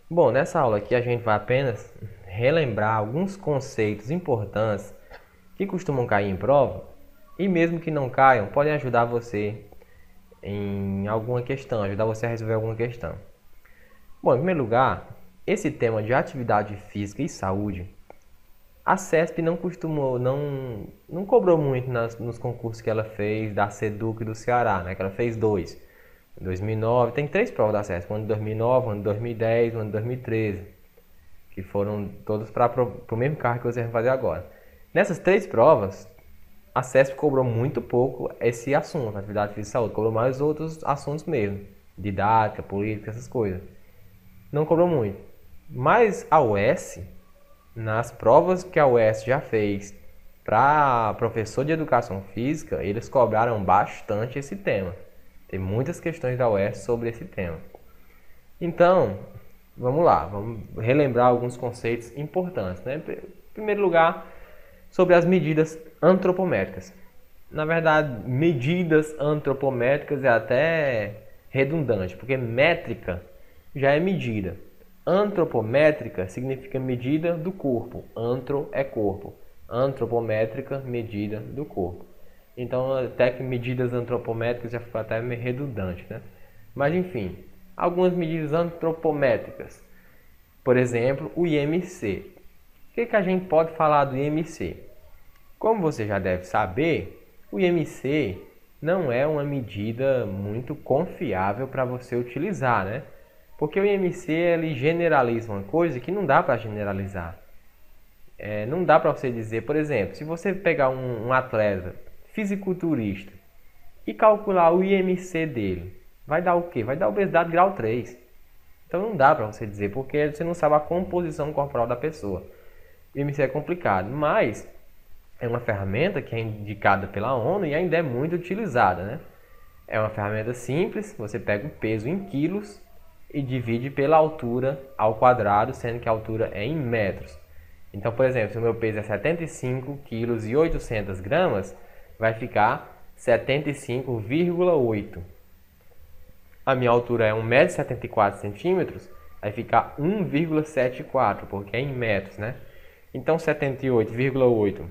Bom, nessa aula aqui a gente vai apenas relembrar alguns conceitos importantes que costumam cair em prova e mesmo que não caiam, podem ajudar você em alguma questão, ajudar você a resolver alguma questão. Bom, em primeiro lugar, esse tema de atividade física e saúde, a CESP não costumou, não cobrou muito nos concursos que ela fez da SEDUC do Ceará, né? Que ela fez dois. Em 2009, tem três provas da CESP, um ano de 2009, um ano de 2010, um ano de 2013, que foram todos para o mesmo cargo que você vai fazer agora. Nessas três provas, a CESP cobrou muito pouco esse assunto, atividade física e saúde, cobrou mais outros assuntos mesmo, didática, política, essas coisas. Não cobrou muito. Mas a UES, nas provas que a UES já fez para professor de educação física, eles cobraram bastante esse tema. Tem muitas questões da UES sobre esse tema. Então, vamos lá, vamos relembrar alguns conceitos importantes, né? Em primeiro lugar, sobre as medidas antropométricas. Na verdade, medidas antropométricas é até redundante, porque métrica já é medida. Antropométrica significa medida do corpo. Antro é corpo. Antropométrica, medida do corpo. Então, até que medidas antropométricas já ficou até meio redundante, né? Mas, enfim, algumas medidas antropométricas. Por exemplo, o IMC. O que a gente pode falar do IMC? Como você já deve saber, o IMC não é uma medida muito confiável para você utilizar, né? Porque o IMC ele generaliza uma coisa que não dá para generalizar. Não dá para você dizer, por exemplo, se você pegar um atleta fisiculturista e calcular o IMC dele, vai dar o quê? Vai dar obesidade grau 3. Então não dá para você dizer, porque você não sabe a composição corporal da pessoa. O IMC é complicado, mas é uma ferramenta que é indicada pela ONU e ainda é muito utilizada, né? É uma ferramenta simples, você pega o peso em quilos e divide pela altura ao quadrado, sendo que a altura é em metros. Então, por exemplo, se o meu peso é 75 quilos e 800 gramas, vai ficar 75,8. A minha altura é 1,74 m, vai ficar 1,74, porque é em metros, né? Então, 78,8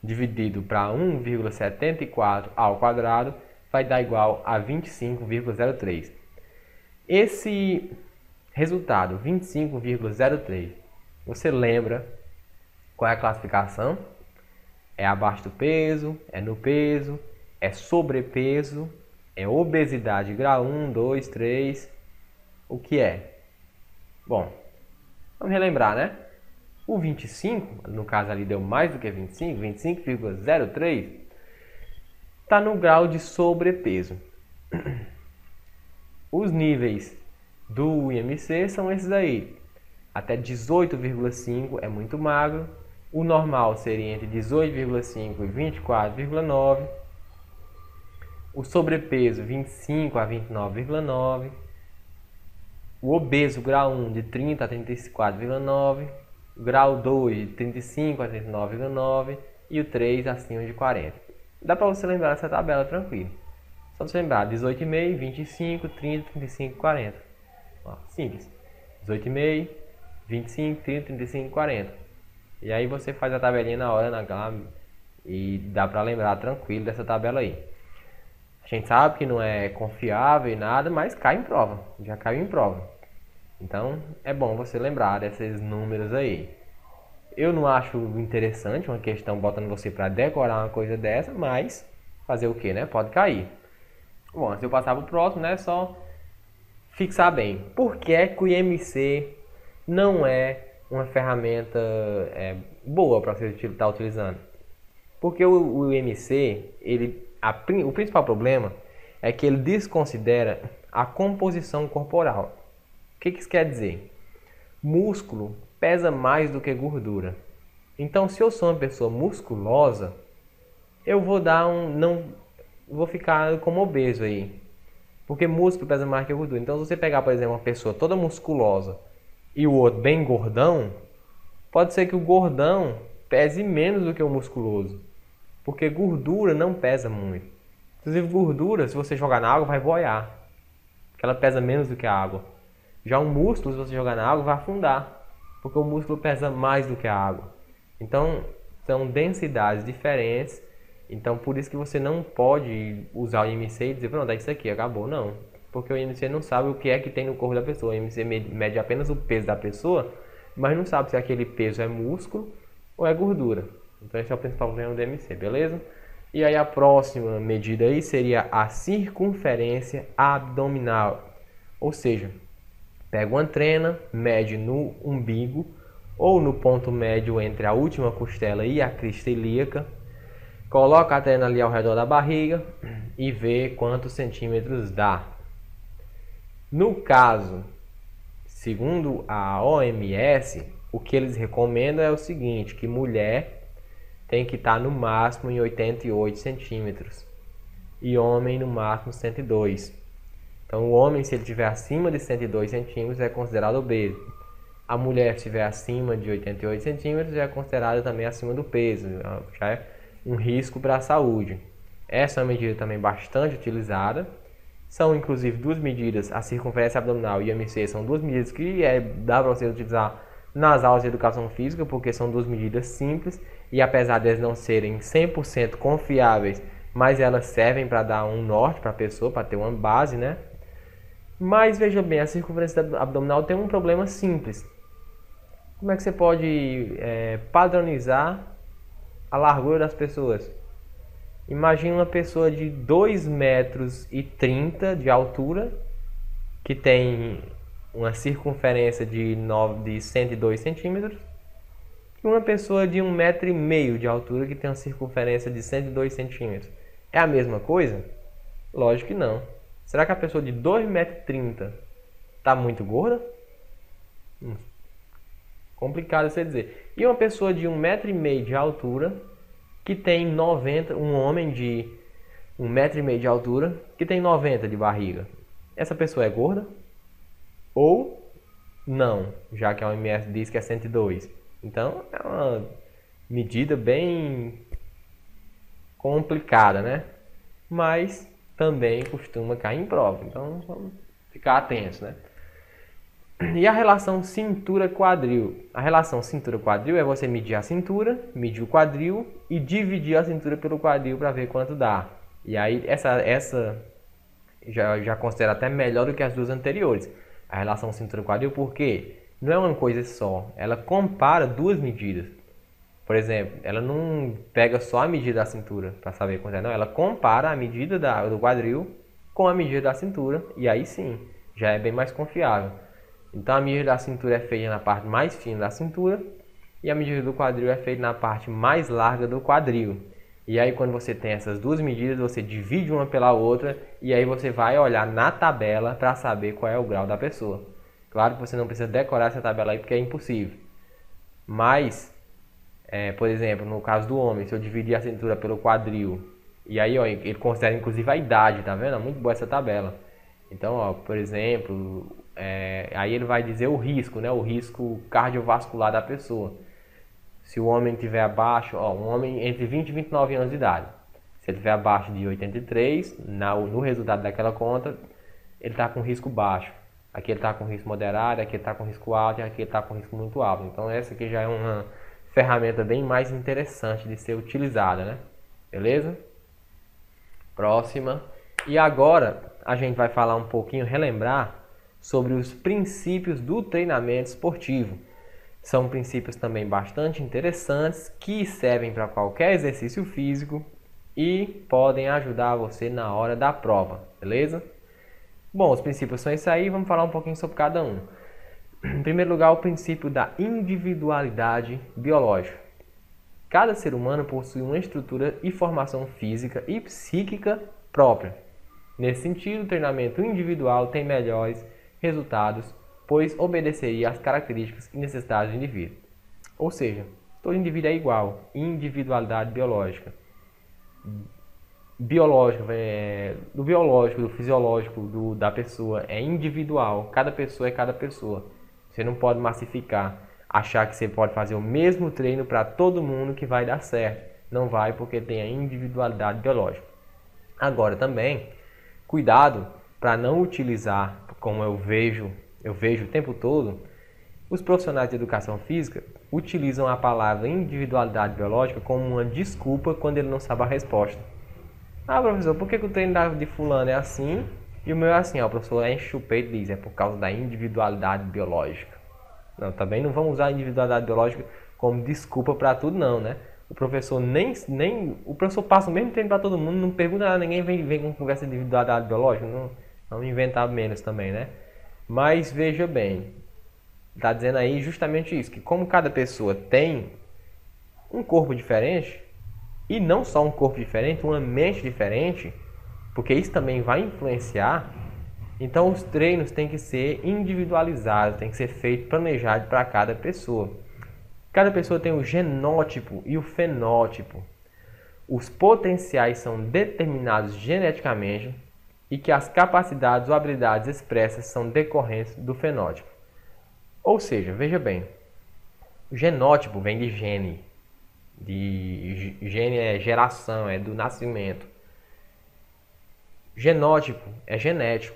dividido para 1,74 ao quadrado vai dar igual a 25,03. Esse resultado, 25,03, você lembra qual é a classificação? É abaixo do peso, é no peso, é sobrepeso, é obesidade grau 1, 2, 3. O que é? Bom, vamos relembrar, né? O 25, no caso ali deu mais do que 25, 25,03, está no grau de sobrepeso. Os níveis do IMC são esses aí. Até 18,5 é muito magro. O normal seria entre 18,5 e 24,9. O sobrepeso 25 a 29,9. O obeso grau 1 de 30 a 34,9. Grau 2 de 35 a 39,9. E o 3 acima de 40. Dá para você lembrar essa tabela tranquilo. Só você lembrar 18,5, 25, 30, 35, 40. Ó, simples. 18,5, 25, 30, 35, 40. E aí você faz a tabelinha na hora e dá para lembrar tranquilo dessa tabela aí. A gente sabe que não é confiável e nada, mas cai em prova. Já caiu em prova. Então é bom você lembrar desses números aí. Eu não acho interessante uma questão botando você para decorar uma coisa dessa, mas fazer o que, né? Pode cair. Bom, antes de eu passar para o próximo, né? Só fixar bem. Por que é que o IMC não é uma ferramenta boa para você estar utilizando? Porque o IMC, o principal problema é que ele desconsidera a composição corporal. O que isso quer dizer? Músculo pesa mais do que gordura. Então, se eu sou uma pessoa musculosa, eu vou ficar como obeso aí. Porque músculo pesa mais que gordura. Então, se você pegar, por exemplo, uma pessoa toda musculosa e o outro bem gordão, pode ser que o gordão pese menos do que o musculoso. Porque gordura não pesa muito. Inclusive, gordura, se você jogar na água, vai boiar. Porque ela pesa menos do que a água. Já um músculo, se você jogar na água, vai afundar, porque o músculo pesa mais do que a água. Então, são densidades diferentes. Então, por isso que você não pode usar o IMC e dizer, pronto, é isso aqui, acabou. Não, porque o IMC não sabe o que é que tem no corpo da pessoa. O IMC mede apenas o peso da pessoa, mas não sabe se aquele peso é músculo ou é gordura. Então, esse é o principal problema do IMC, beleza? E aí, a próxima medida aí seria a circunferência abdominal. Ou seja, pega uma trena, mede no umbigo ou no ponto médio entre a última costela e a crista ilíaca. Coloca a trena ali ao redor da barriga e vê quantos centímetros dá. No caso, segundo a OMS, o que eles recomendam é o seguinte, que mulher tem que estar no máximo em 88 centímetros e homem no máximo 102. Então, o homem, se ele estiver acima de 102 centímetros, é considerado obeso. A mulher, se estiver acima de 88 centímetros, é considerada também acima do peso. Já é um risco para a saúde. Essa é uma medida também bastante utilizada. São, inclusive, duas medidas, a circunferência abdominal e o IMC, são duas medidas que dá para você utilizar nas aulas de educação física, porque são duas medidas simples e, apesar de elas não serem 100% confiáveis, mas elas servem para dar um norte para a pessoa, para ter uma base, né? Mas veja bem, a circunferência abdominal tem um problema simples. Como é que você pode padronizar a largura das pessoas? Imagine uma pessoa de 2,30 metros de altura, que tem uma circunferência de 102 centímetros, e uma pessoa de 1,5 metro de altura, que tem uma circunferência de 102 centímetros. É a mesma coisa? Lógico que não. Será que a pessoa de 2,30 metros está muito gorda? Complicado você dizer. E uma pessoa de 1,5 metro de altura, que tem 90, um homem de 1,5 metro de altura, que tem 90 de barriga. Essa pessoa é gorda? Ou não, já que a OMS diz que é 102. Então, é uma medida bem complicada, né? Mas também costuma cair em prova. Então, vamos ficar atentos, né? E a relação cintura-quadril? A relação cintura-quadril é você medir a cintura, medir o quadril e dividir a cintura pelo quadril para ver quanto dá. E aí, essa já considero até melhor do que as duas anteriores. A relação cintura-quadril, porque não é uma coisa só. Ela compara duas medidas. Por exemplo, ela não pega só a medida da cintura para saber quanto é, não. Ela compara a medida do quadril com a medida da cintura. E aí sim, já é bem mais confiável. Então a medida da cintura é feita na parte mais fina da cintura e a medida do quadril é feita na parte mais larga do quadril. E aí quando você tem essas duas medidas, você divide uma pela outra e aí você vai olhar na tabela para saber qual é o grau da pessoa. Claro que você não precisa decorar essa tabela aí porque é impossível. Mas, por exemplo, no caso do homem, se eu dividir a cintura pelo quadril, e aí ó, ele considera inclusive a idade, tá vendo? É muito boa essa tabela. Então, ó, por exemplo, aí ele vai dizer o risco, né? O risco cardiovascular da pessoa. Se o homem estiver abaixo, ó, um homem entre 20 e 29 anos de idade, se ele estiver abaixo de 83, no resultado daquela conta, ele está com risco baixo. Aqui ele está com risco moderado, aqui ele está com risco alto e aqui ele está com risco muito alto. Então essa aqui já é uma ferramenta bem mais interessante de ser utilizada, né? Beleza? Próxima. E agora a gente vai falar um pouquinho, relembrar sobre os princípios do treinamento esportivo. São princípios também bastante interessantes que servem para qualquer exercício físico e podem ajudar você na hora da prova, beleza? Bom, os princípios são isso aí, vamos falar um pouquinho sobre cada um. Em primeiro lugar, o princípio da individualidade biológica. Cada ser humano possui uma estrutura e formação física e psíquica própria. Nesse sentido, o treinamento individual tem melhores resultados, pois obedeceria às características e necessidades do indivíduo. Ou seja, todo indivíduo é igual, individualidade biológica. Do biológico, do fisiológico da pessoa é individual, cada pessoa é cada pessoa. Você não pode massificar, achar que você pode fazer o mesmo treino para todo mundo que vai dar certo. Não vai, porque tem a individualidade biológica. Agora também, cuidado para não utilizar, como eu vejo eu vejo o tempo todo, os profissionais de educação física utilizam a palavra individualidade biológica como uma desculpa quando ele não sabe a resposta. Ah, professor, por que o treino de fulano é assim e o meu é assim? O professor enche o peito e diz, é por causa da individualidade biológica. Não, também não vamos usar a individualidade biológica como desculpa para tudo não, né? O professor o professor passa o mesmo treino para todo mundo, não pergunta a ninguém, vem com conversa de individualidade biológica, não, vamos inventar menos também, né? Mas veja bem, está dizendo aí justamente isso, que como cada pessoa tem um corpo diferente, e não só um corpo diferente, uma mente diferente, porque isso também vai influenciar, então os treinos têm que ser individualizados, tem que ser feito, planejado para cada pessoa. Cada pessoa tem o genótipo e o fenótipo. Os potenciais são determinados geneticamente e que as capacidades ou habilidades expressas são decorrentes do fenótipo. Ou seja, veja bem, o genótipo vem de gene. Gene é geração, é do nascimento. Genótipo é genético.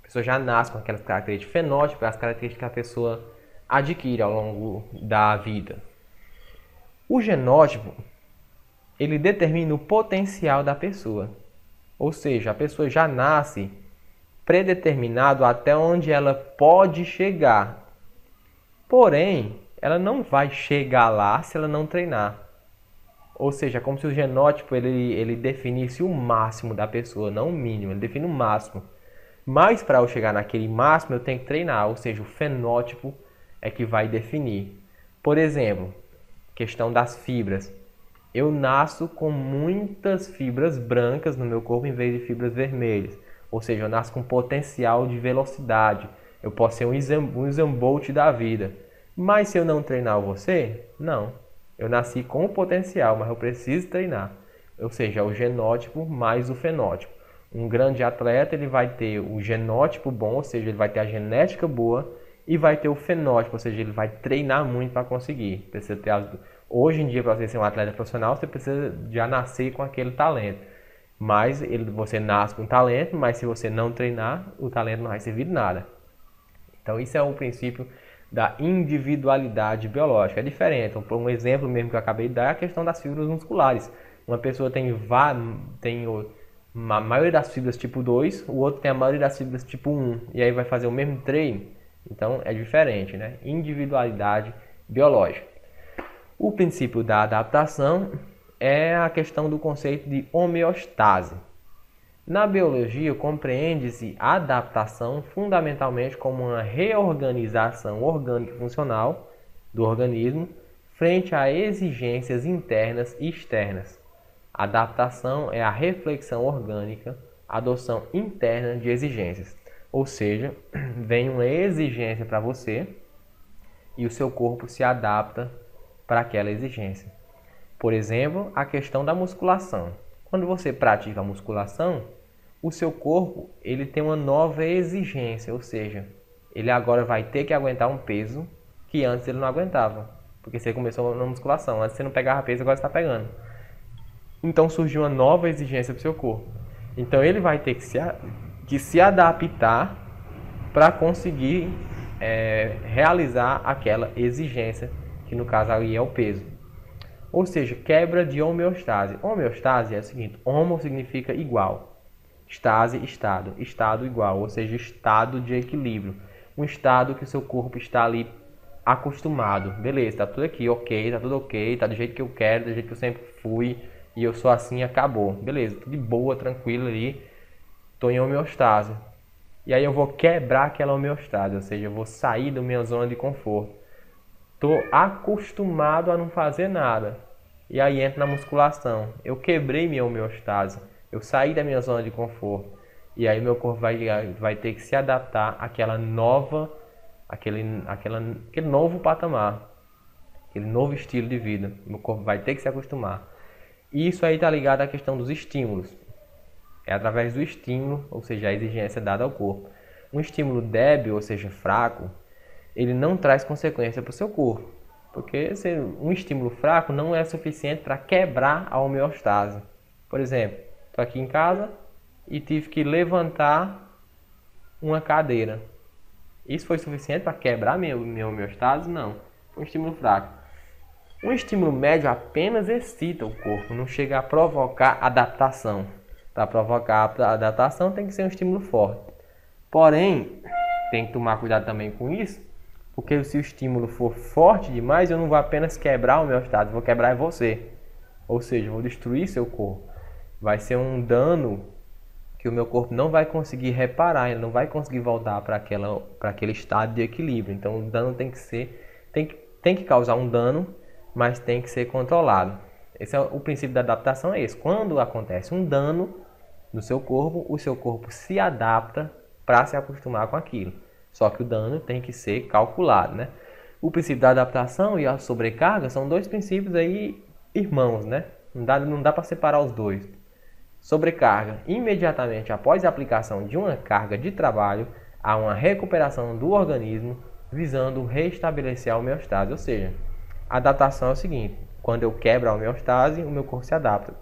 A pessoa já nasce com aquelas características. Fenótipo é as características que a pessoa adquire ao longo da vida. O genótipo, ele determina o potencial da pessoa. Ou seja, a pessoa já nasce predeterminado até onde ela pode chegar. Porém, ela não vai chegar lá se ela não treinar. Ou seja, é como se o genótipo ele definisse o máximo da pessoa, não o mínimo, ele define o máximo. Mas para eu chegar naquele máximo, eu tenho que treinar, ou seja, o fenótipo é que vai definir. Por exemplo, questão das fibras. Eu nasço com muitas fibras brancas no meu corpo em vez de fibras vermelhas. Ou seja, eu nasço com potencial de velocidade. Eu posso ser um Usain Bolt da vida. Mas se eu não treinar você, não. Eu nasci com o potencial, mas eu preciso treinar. Ou seja, o genótipo mais o fenótipo. Um grande atleta ele vai ter o genótipo bom, ou seja, ele vai ter a genética boa, e vai ter o fenótipo, ou seja, ele vai treinar muito para conseguir. Precisa ter Hoje em dia, para você ser um atleta profissional, você precisa já nascer com aquele talento. Mas você nasce com talento, mas se você não treinar, o talento não vai servir de nada. Então, isso é o princípio da individualidade biológica. É diferente. Um exemplo mesmo que eu acabei de dar é a questão das fibras musculares. Uma pessoa tem a maioria das fibras tipo 2, o outro tem a maioria das fibras tipo 1, e aí vai fazer o mesmo treino. Então é diferente, né? Individualidade biológica. O princípio da adaptação é a questão do conceito de homeostase. Na biologia, compreende-se a adaptação fundamentalmente como uma reorganização orgânica e funcional do organismo frente a exigências internas e externas. A adaptação é a reflexão orgânica, a adoção interna de exigências. Ou seja, vem uma exigência para você e o seu corpo se adapta para aquela exigência. Por exemplo, a questão da musculação. Quando você pratica a musculação, o seu corpo ele tem uma nova exigência, ou seja, ele agora vai ter que aguentar um peso que antes ele não aguentava, porque você começou na musculação, antes você não pegava peso, agora você está pegando. Então surgiu uma nova exigência para o seu corpo. Então ele vai ter que se adaptar para conseguir realizar aquela exigência, que no caso aí é o peso. Ou seja, quebra de homeostase. Homeostase é o seguinte, homo significa igual, estase, estado, estado igual, ou seja, estado de equilíbrio. Um estado que o seu corpo está ali acostumado. Beleza, está tudo aqui, ok, está tudo ok, está do jeito que eu quero, do jeito que eu sempre fui, e eu sou assim e acabou. Beleza, tudo de boa, tranquilo ali, estou em homeostase. E aí eu vou quebrar aquela homeostase, ou seja, eu vou sair da minha zona de conforto. Estou acostumado a não fazer nada. E aí entra na musculação. Eu quebrei minha homeostase. Eu saí da minha zona de conforto. E aí meu corpo vai ter que se adaptar àquela nova, aquele novo patamar. Aquele novo estilo de vida. Meu corpo vai ter que se acostumar. E isso aí está ligado à questão dos estímulos. É através do estímulo, ou seja, a exigência dada ao corpo. Um estímulo débil, ou seja, fraco, ele não traz consequência para o seu corpo. Porque um estímulo fraco não é suficiente para quebrar a homeostase. Por exemplo, estou aqui em casa e tive que levantar uma cadeira. Isso foi suficiente para quebrar meu homeostase? Não. Foi um estímulo fraco. Um estímulo médio apenas excita o corpo, não chega a provocar adaptação. Para provocar a adaptação tem que ser um estímulo forte. Porém, tem que tomar cuidado também com isso, porque se o estímulo for forte demais, eu não vou apenas quebrar o homeostase, vou quebrar você. Ou seja, vou destruir seu corpo. Vai ser um dano que o meu corpo não vai conseguir reparar, ele não vai conseguir voltar para aquele estado de equilíbrio. Então o dano tem que causar um dano, mas tem que ser controlado. Esse é o princípio da adaptação, é esse. Quando acontece um dano no seu corpo, o seu corpo se adapta para se acostumar com aquilo. Só que o dano tem que ser calculado, né? O princípio da adaptação e a sobrecarga são dois princípios aí irmãos, né? Não dá para separar os dois. Sobrecarga. Imediatamente após a aplicação de uma carga de trabalho, há uma recuperação do organismo visando restabelecer a homeostase. Ou seja, a adaptação é o seguinte: quando eu quebro a homeostase, o meu corpo se adapta.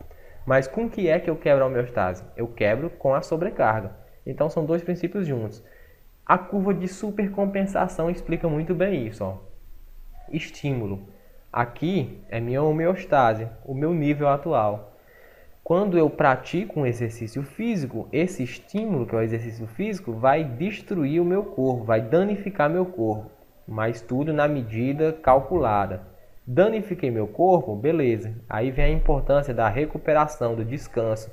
Mas com que é que eu quebro a homeostase? Eu quebro com a sobrecarga. Então são dois princípios juntos. A curva de supercompensação explica muito bem isso. Ó. Estímulo. Aqui é minha homeostase, o meu nível atual. Quando eu pratico um exercício físico, esse estímulo, que é o exercício físico, vai destruir o meu corpo, vai danificar meu corpo. Mas tudo na medida calculada. Danifiquei meu corpo, beleza. Aí vem a importância da recuperação, do descanso.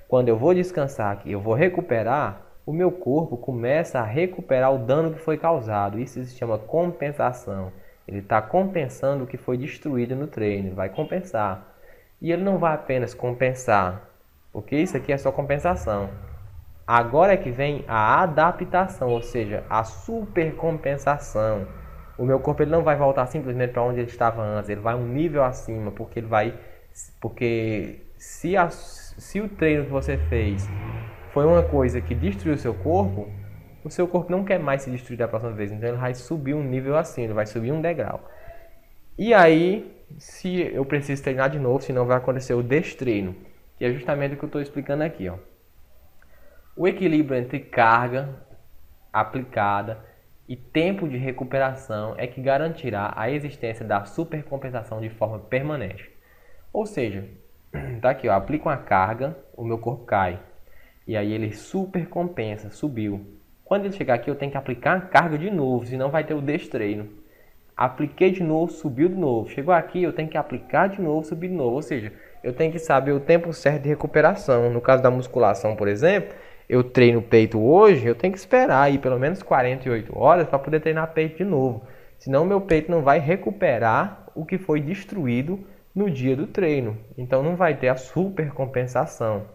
Quando eu vou descansar aqui, eu vou recuperar, o meu corpo começa a recuperar o dano que foi causado. Isso se chama compensação. Ele está compensando o que foi destruído no treino, vai compensar. E ele não vai apenas compensar, porque isso aqui é só compensação. Agora é que vem a adaptação, ou seja, a supercompensação. O meu corpo ele não vai voltar simplesmente para onde ele estava antes, ele vai um nível acima, porque se o treino que você fez foi uma coisa que destruiu o seu corpo não quer mais se destruir da próxima vez, então ele vai subir um nível acima, ele vai subir um degrau. E aí, se eu preciso treinar de novo, senão vai acontecer o destreino, que é justamente o que eu estou explicando aqui. Ó. O equilíbrio entre carga aplicada e tempo de recuperação é que garantirá a existência da supercompensação de forma permanente. Ou seja, tá aqui, ó, aplico uma carga, o meu corpo cai. E aí ele supercompensa, subiu. Quando ele chegar aqui, eu tenho que aplicar a carga de novo, senão vai ter o destreino. Apliquei de novo, subiu de novo. Chegou aqui, eu tenho que aplicar de novo, subir de novo. Ou seja, eu tenho que saber o tempo certo de recuperação. No caso da musculação, por exemplo, eu treino peito hoje, eu tenho que esperar aí pelo menos 48 horas para poder treinar peito de novo. Senão meu peito não vai recuperar o que foi destruído no dia do treino. Então não vai ter a supercompensação.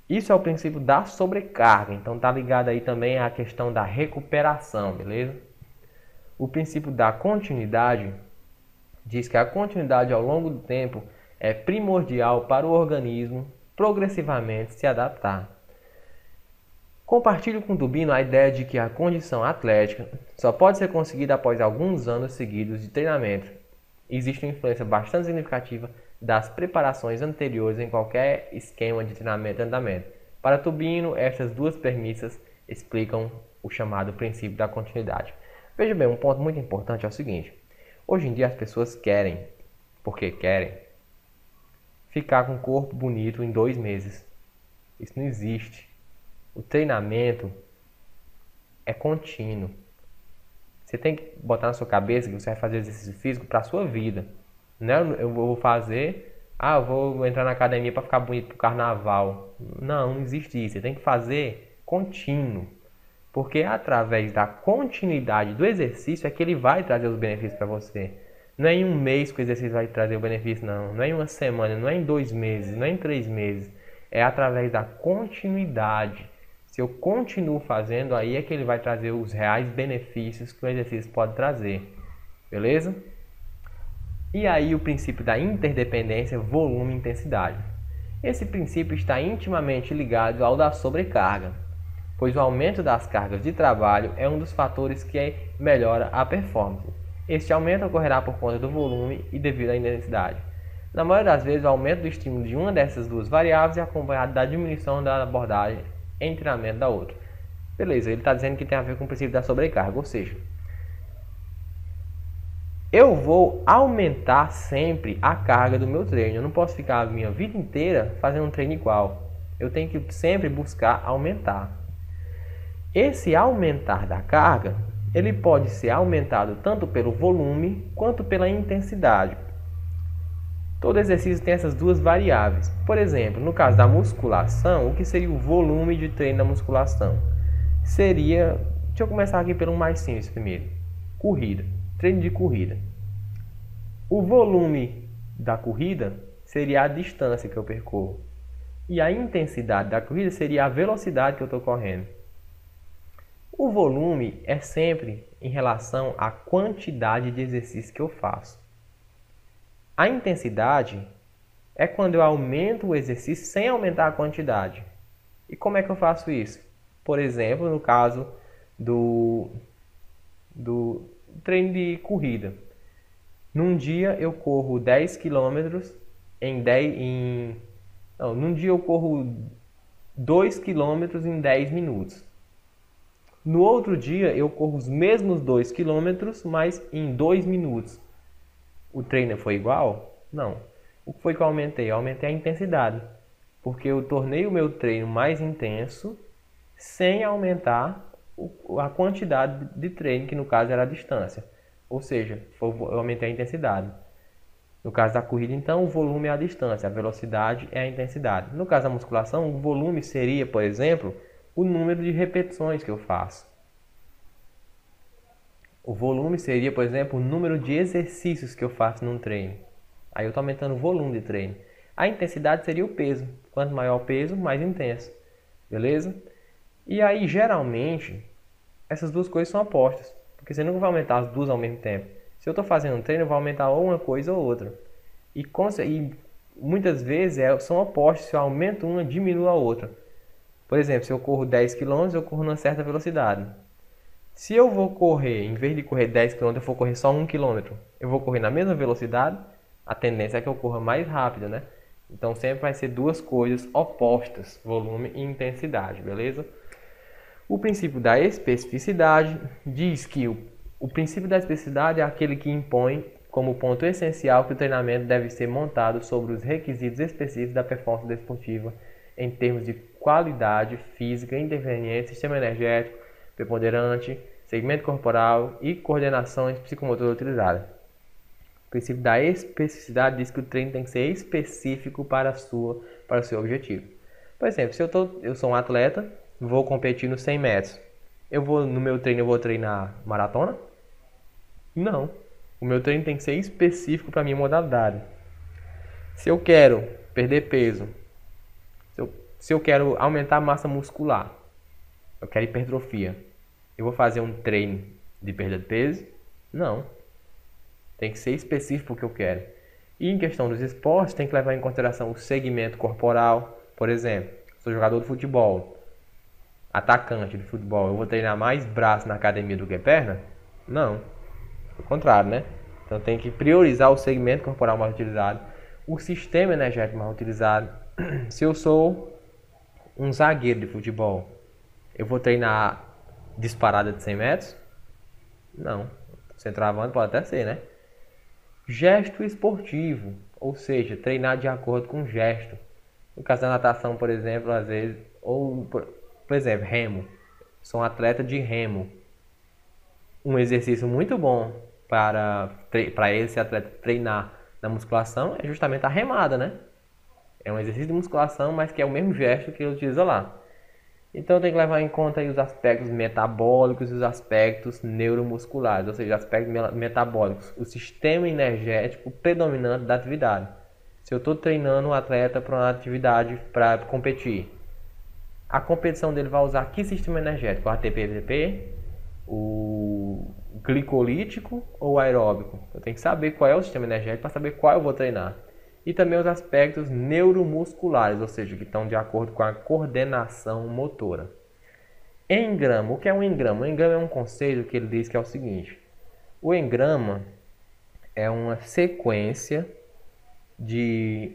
Isso é o princípio da sobrecarga. Então tá ligado aí também à questão da recuperação, beleza? O princípio da continuidade diz que a continuidade ao longo do tempo é primordial para o organismo progressivamente se adaptar. Compartilho com o Tubino a ideia de que a condição atlética só pode ser conseguida após alguns anos seguidos de treinamento. Existe uma influência bastante significativa das preparações anteriores em qualquer esquema de treinamento e andamento. Para Tubino, estas duas premissas explicam o chamado princípio da continuidade. Veja bem, um ponto muito importante é o seguinte: hoje em dia as pessoas querem, porque querem, ficar com um corpo bonito em 2 meses. Isso não existe. O treinamento é contínuo. Você tem que botar na sua cabeça que você vai fazer exercício físico para a sua vida. Não é, eu vou fazer, eu vou entrar na academia para ficar bonito para o carnaval. Não existe isso. Você tem que fazer contínuo. Porque é através da continuidade do exercício é que ele vai trazer os benefícios para você. Não é em um mês que o exercício vai trazer o benefício, não. Não é em uma semana, não é em 2 meses, não é em 3 meses. É através da continuidade. Se eu continuo fazendo, aí é que ele vai trazer os reais benefícios que o exercício pode trazer. Beleza? E aí o princípio da interdependência, volume e intensidade. Esse princípio está intimamente ligado ao da sobrecarga, pois o aumento das cargas de trabalho é um dos fatores que melhora a performance. Este aumento ocorrerá por conta do volume e devido à intensidade. Na maioria das vezes, o aumento do estímulo de uma dessas duas variáveis é acompanhado da diminuição da abordagem em treinamento da outra. Beleza, ele está dizendo que tem a ver com o princípio da sobrecarga, ou seja, eu vou aumentar sempre a carga do meu treino. Eu não posso ficar a minha vida inteira fazendo um treino igual. Eu tenho que sempre buscar aumentar. Esse aumentar da carga, ele pode ser aumentado tanto pelo volume quanto pela intensidade. Todo exercício tem essas duas variáveis. Por exemplo, no caso da musculação, o que seria o volume de treino da musculação? Seria, deixa eu começar aqui pelo mais simples primeiro. Corrida, treino de corrida. O volume da corrida seria a distância que eu percorro. E a intensidade da corrida seria a velocidade que eu estou correndo. O volume é sempre em relação à quantidade de exercício que eu faço. A intensidade é quando eu aumento o exercício sem aumentar a quantidade. E como é que eu faço isso? Por exemplo, no caso do treino de corrida. Num dia eu corro 10 km num dia eu corro 2 km em 10 minutos. No outro dia eu corro os mesmos 2 km, mas em 2 minutos. O treino foi igual? Não. O que foi que eu aumentei? Eu aumentei a intensidade. Porque eu tornei o meu treino mais intenso sem aumentar a quantidade de treino, que no caso era a distância. Ou seja, eu aumentei a intensidade. No caso da corrida, então, o volume é a distância, a velocidade é a intensidade. No caso da musculação, o volume seria, por exemplo, o número de repetições que eu faço. O volume seria, por exemplo, o número de exercícios que eu faço num treino. Aí eu estou aumentando o volume de treino. A intensidade seria o peso. Quanto maior o peso, mais intenso. Beleza? E aí, geralmente, essas duas coisas são opostas. Porque você nunca vai aumentar as duas ao mesmo tempo. Se eu estou fazendo um treino, eu vou aumentar ou uma coisa ou outra. E muitas vezes são opostos. Se eu aumento uma, diminuo a outra. Por exemplo, se eu corro 10 km, eu corro numa certa velocidade. Se eu vou correr, em vez de correr 10 km, eu vou correr só 1 km, eu vou correr na mesma velocidade, a tendência é que eu corra mais rápido, né? Então sempre vai ser duas coisas opostas, volume e intensidade, beleza? O princípio da especificidade diz que o princípio da especificidade é aquele que impõe como ponto essencial que o treinamento deve ser montado sobre os requisitos específicos da performance desportiva em termos de qualidade física, interveniente, sistema energético, preponderante, segmento corporal e coordenações psicomotoras utilizadas. O princípio da especificidade diz que o treino tem que ser específico para o seu objetivo. Por exemplo, se eu sou um atleta, vou competir nos 100 metros. No meu treino eu vou treinar maratona? Não. O meu treino tem que ser específico para a minha modalidade. Se eu quero perder peso, se eu quero aumentar a massa muscular, eu quero hipertrofia, eu vou fazer um treino de perda de peso? Não. Tem que ser específico para o que eu quero. E em questão dos esportes, tem que levar em consideração o segmento corporal. Por exemplo, sou jogador de futebol, atacante de futebol, eu vou treinar mais braço na academia do que perna? Não. Ao contrário, né? Então tem que priorizar o segmento corporal mais utilizado, o sistema energético mais utilizado. Se eu sou um zagueiro de futebol, eu vou treinar disparada de 100 metros? Não. Centroavante pode até ser, né? Gesto esportivo, ou seja, treinar de acordo com o gesto. No caso da natação, por exemplo, às vezes, ou, por exemplo, remo. Sou um atleta de remo. Um exercício muito bom para esse atleta treinar na musculação é justamente a remada, né? É um exercício de musculação, mas que é o mesmo gesto que ele utiliza lá. Então tem que levar em conta aí os aspectos metabólicos e os aspectos neuromusculares, ou seja, aspectos metabólicos, o sistema energético predominante da atividade. Se eu estou treinando um atleta para uma atividade para competir, a competição dele vai usar que sistema energético? O ATP, o glicolítico ou o aeróbico? Eu tenho que saber qual é o sistema energético para saber qual eu vou treinar. E também os aspectos neuromusculares, ou seja, que estão de acordo com a coordenação motora. Engrama. O que é um engrama? O engrama é um conceito que ele diz que é o seguinte. O engrama é uma sequência de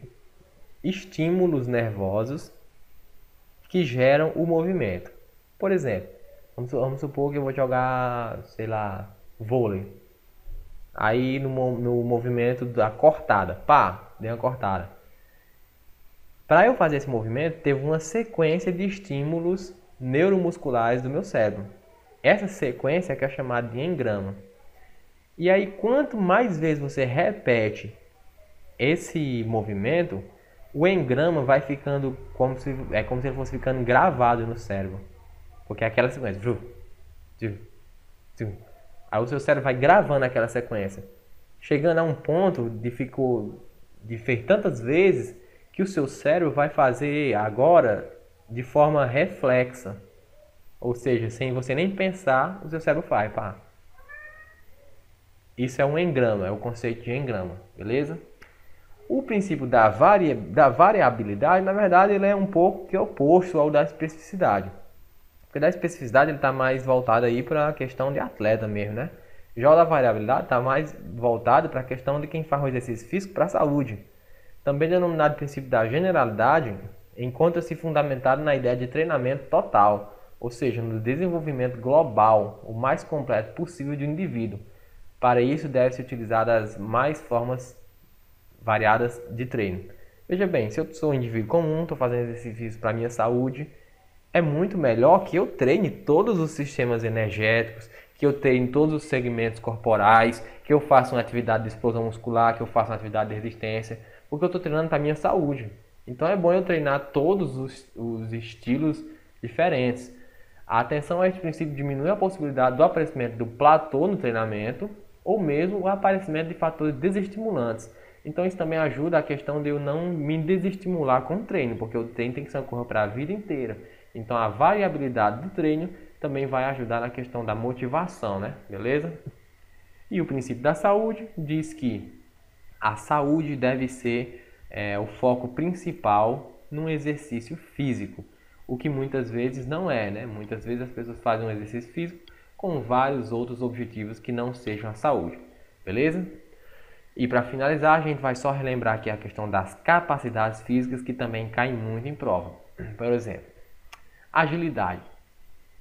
estímulos nervosos que geram o movimento. Por exemplo, Vamos supor que eu vou jogar, sei lá, vôlei. Aí no movimento da cortada, pá, dei uma cortada. Para eu fazer esse movimento, teve uma sequência de estímulos neuromusculares do meu cérebro. Essa sequência é que é chamada de engrama. E aí, quanto mais vezes você repete esse movimento, o engrama vai ficando como se ele fosse ficando gravado no cérebro. Porque é aquela sequência. Aí o seu cérebro vai gravando aquela sequência. Chegando a um ponto de fez tantas vezes que o seu cérebro vai fazer agora de forma reflexa. Ou seja, sem você nem pensar, o seu cérebro faz, pá. Isso é um engrama, é o conceito de engrama, beleza? O princípio da variabilidade, na verdade, ele é um pouco que oposto ao da especificidade. Porque da especificidade ele está mais voltado aí para a questão de atleta mesmo, né? Já o da variabilidade está mais voltado para a questão de quem faz o exercício físico para a saúde. Também denominado princípio da generalidade, encontra-se fundamentado na ideia de treinamento total, ou seja, no desenvolvimento global, o mais completo possível de um indivíduo. Para isso, deve-se utilizar as mais formas variadas de treino. Veja bem, se eu sou um indivíduo comum, estou fazendo exercício para a minha saúde, é muito melhor que eu treine todos os sistemas energéticos, que eu treine todos os segmentos corporais, que eu faça uma atividade de explosão muscular, que eu faça uma atividade de resistência, porque eu estou treinando para a minha saúde. Então é bom eu treinar todos os estilos diferentes. A atenção a esse princípio diminui a possibilidade do aparecimento do platô no treinamento ou mesmo o aparecimento de fatores desestimulantes. Então isso também ajuda a questão de eu não me desestimular com o treino, porque o treino tem que ser uma coisa para a vida inteira. Então a variabilidade do treino também vai ajudar na questão da motivação, né? Beleza? E o princípio da saúde diz que a saúde deve ser o foco principal num exercício físico, o que muitas vezes não é, né? Muitas vezes as pessoas fazem um exercício físico com vários outros objetivos que não sejam a saúde, beleza? E para finalizar, a gente vai só relembrar aqui a questão das capacidades físicas que também caem muito em prova. Por exemplo, agilidade.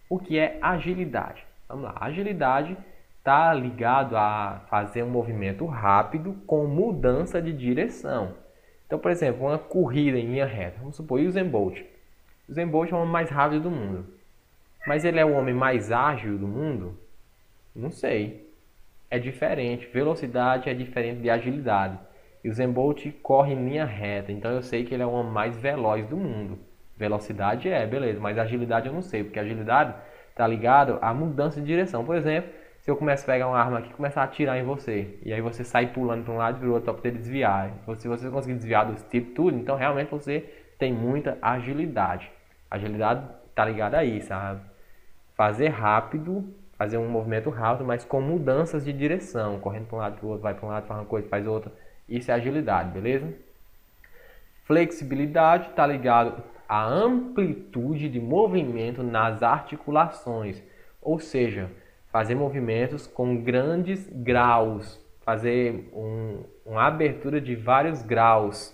O que é agilidade? Vamos lá, agilidade está ligado a fazer um movimento rápido com mudança de direção. Então, por exemplo, uma corrida em linha reta. Vamos supor, Usain Bolt. Usain Bolt é o homem mais rápido do mundo. Mas ele é o homem mais ágil do mundo? Não sei. É diferente. Velocidade é diferente de agilidade. E o Usain Bolt corre em linha reta. Então eu sei que ele é o homem mais veloz do mundo. Velocidade beleza. Mas agilidade eu não sei. Porque agilidade está ligado à mudança de direção. Por exemplo, se eu começo a pegar uma arma aqui e começar a atirar em você, e aí você sai pulando para um lado e para o outro para poder desviar. Se você conseguir desviar dos tipos tudo, então realmente você tem muita agilidade. Agilidade está ligada a isso, a fazer rápido, fazer um movimento rápido, mas com mudanças de direção, correndo para um lado para o outro, vai para um lado, faz uma coisa, faz outra. Isso é agilidade, beleza? Flexibilidade está ligado à amplitude de movimento nas articulações, ou seja, fazer movimentos com grandes graus, fazer uma abertura de vários graus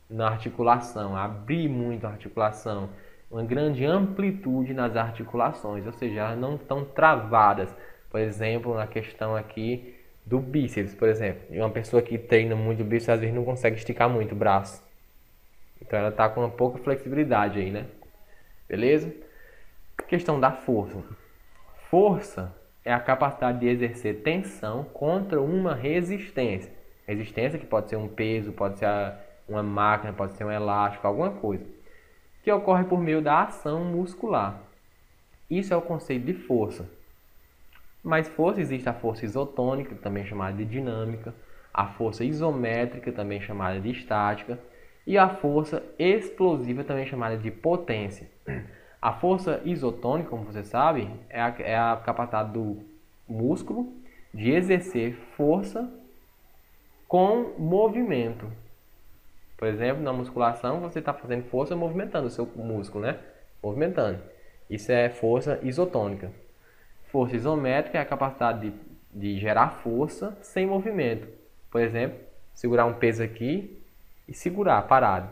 na articulação, abrir muito a articulação, uma grande amplitude nas articulações, ou seja, elas não estão travadas. Por exemplo, na questão aqui do bíceps, por exemplo, uma pessoa que treina muito o bíceps às vezes não consegue esticar muito o braço, então ela está com uma pouca flexibilidade aí, né? Beleza? Questão da força. Força é a capacidade de exercer tensão contra uma resistência. Resistência que pode ser um peso, pode ser uma máquina, pode ser um elástico, alguma coisa. Que ocorre por meio da ação muscular. Isso é o conceito de força. Mas força, existe a força isotônica, também chamada de dinâmica, a força isométrica, também chamada de estática, e a força explosiva, também chamada de potência. A força isotônica, como você sabe, é a capacidade do músculo de exercer força com movimento. Por exemplo, na musculação, você está fazendo força movimentando o seu músculo, né? Movimentando. Isso é força isotônica. Força isométrica é a capacidade de gerar força sem movimento. Por exemplo, segurar um peso aqui e segurar parado.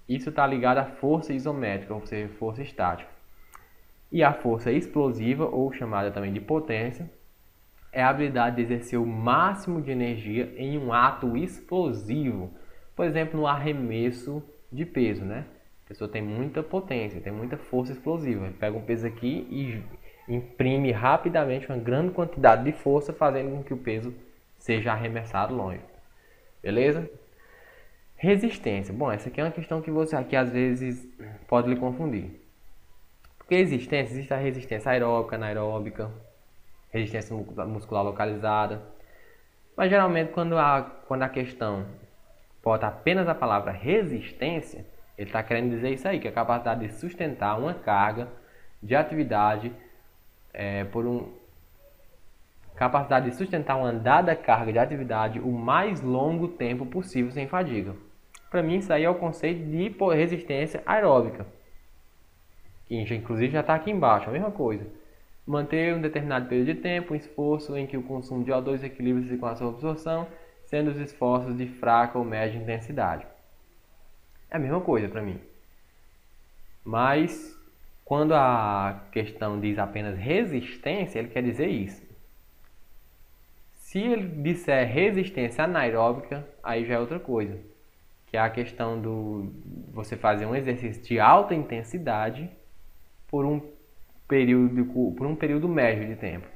Isso está ligado à força isométrica, ou seja, força estática. E a força explosiva, ou chamada também de potência, é a habilidade de exercer o máximo de energia em um ato explosivo. Por exemplo, no arremesso de peso, né? A pessoa tem muita potência, tem muita força explosiva. Ele pega um peso aqui e imprime rapidamente uma grande quantidade de força, fazendo com que o peso seja arremessado longe. Beleza? Resistência. Bom, essa aqui é uma questão que você aqui às vezes pode lhe confundir. Porque existe a resistência aeróbica, anaeróbica, resistência muscular localizada. Mas geralmente quando a questão bota apenas a palavra resistência, ele está querendo dizer isso aí, que é a capacidade de sustentar uma carga de atividade capacidade de sustentar uma dada carga de atividade o mais longo tempo possível sem fadiga. Para mim isso aí é o conceito de resistência aeróbica, que inclusive já está aqui embaixo, a mesma coisa. Manter um determinado período de tempo, um esforço em que o consumo de O2 equilibra-se com a sua absorção, sendo os esforços de fraca ou média intensidade. É a mesma coisa para mim. Mas quando a questão diz apenas resistência, ele quer dizer isso. Se ele disser resistência anaeróbica, aí já é outra coisa. Que é a questão do você fazer um exercício de alta intensidade por um período médio de tempo.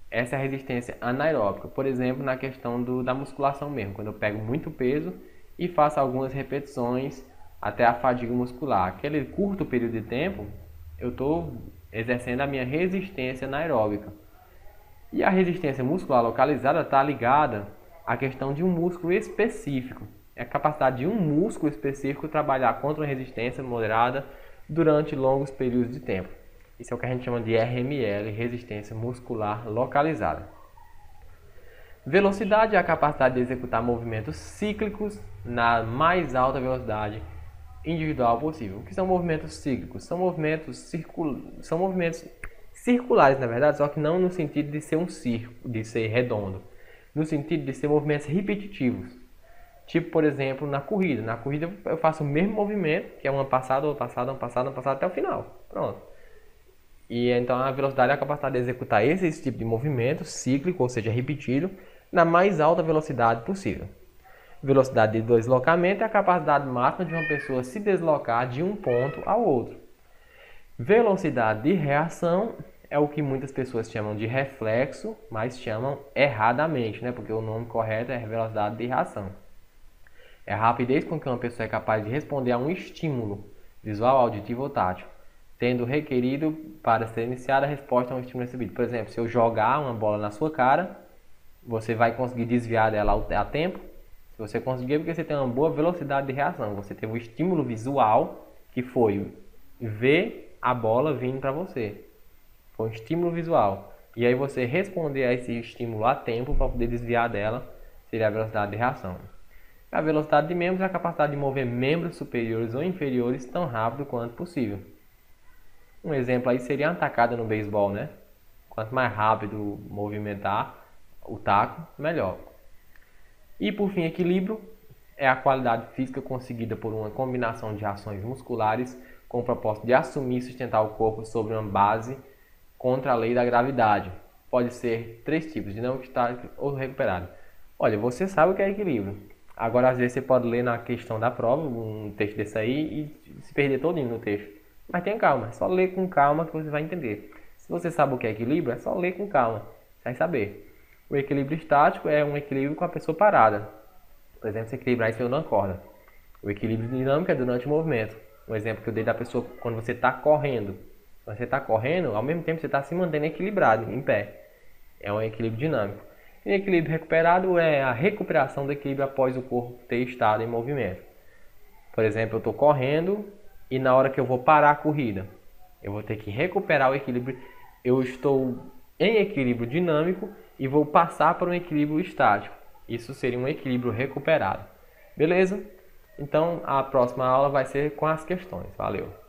Essa é a resistência anaeróbica. Por exemplo, na questão da musculação mesmo, quando eu pego muito peso e faço algumas repetições até a fadiga muscular. Aquele curto período de tempo, eu estou exercendo a minha resistência anaeróbica. E a resistência muscular localizada está ligada à questão de um músculo específico. É a capacidade de um músculo específico trabalhar contra uma resistência moderada durante longos períodos de tempo. Isso é o que a gente chama de RML, resistência muscular localizada. Velocidade é a capacidade de executar movimentos cíclicos na mais alta velocidade individual possível. O que são movimentos cíclicos? São movimentos circulares, na verdade, só que não no sentido de ser um círculo, de ser redondo, no sentido de ser movimentos repetitivos. Tipo, por exemplo, na corrida. Na corrida eu faço o mesmo movimento, que é uma passada, outra passada, uma passada, uma passada até o final. Pronto. E então a velocidade é a capacidade de executar esse tipo de movimento cíclico, ou seja, repetido, na mais alta velocidade possível. Velocidade de deslocamento é a capacidade máxima de uma pessoa se deslocar de um ponto ao outro. Velocidade de reação é o que muitas pessoas chamam de reflexo, mas chamam erradamente, né? Porque o nome correto é velocidade de reação. É a rapidez com que uma pessoa é capaz de responder a um estímulo visual, auditivo ou tátil, tendo requerido para ser iniciada a resposta a um estímulo recebido. Por exemplo, se eu jogar uma bola na sua cara, você vai conseguir desviar dela a tempo. Se você conseguir, é porque você tem uma boa velocidade de reação. Você teve um estímulo visual, que foi ver a bola vindo para você. Foi um estímulo visual. E aí você responder a esse estímulo a tempo para poder desviar dela, seria a velocidade de reação. A velocidade de membros é a capacidade de mover membros superiores ou inferiores tão rápido quanto possível. Um exemplo aí seria a tacada no beisebol, né? Quanto mais rápido movimentar o taco, melhor. E por fim, equilíbrio é a qualidade física conseguida por uma combinação de ações musculares com o propósito de assumir e sustentar o corpo sobre uma base contra a lei da gravidade. Pode ser 3 tipos, dinâmico, estático ou recuperado. Olha, você sabe o que é equilíbrio. Agora, às vezes, você pode ler na questão da prova um texto desse aí e se perder todinho no texto. Mas tenha calma, é só ler com calma que você vai entender. Se você sabe o que é equilíbrio, é só ler com calma, você vai saber. O equilíbrio estático é um equilíbrio com a pessoa parada. Por exemplo, se equilibrar isso na corda. O equilíbrio dinâmico é durante o movimento. Um exemplo que eu dei da pessoa quando você está correndo. Quando você está correndo, ao mesmo tempo você está se mantendo equilibrado, em pé. É um equilíbrio dinâmico. E equilíbrio recuperado é a recuperação do equilíbrio após o corpo ter estado em movimento. Por exemplo, eu estou correndo e na hora que eu vou parar a corrida, eu vou ter que recuperar o equilíbrio. Eu estou em equilíbrio dinâmico e vou passar para um equilíbrio estático. Isso seria um equilíbrio recuperado. Beleza? Então a próxima aula vai ser com as questões. Valeu!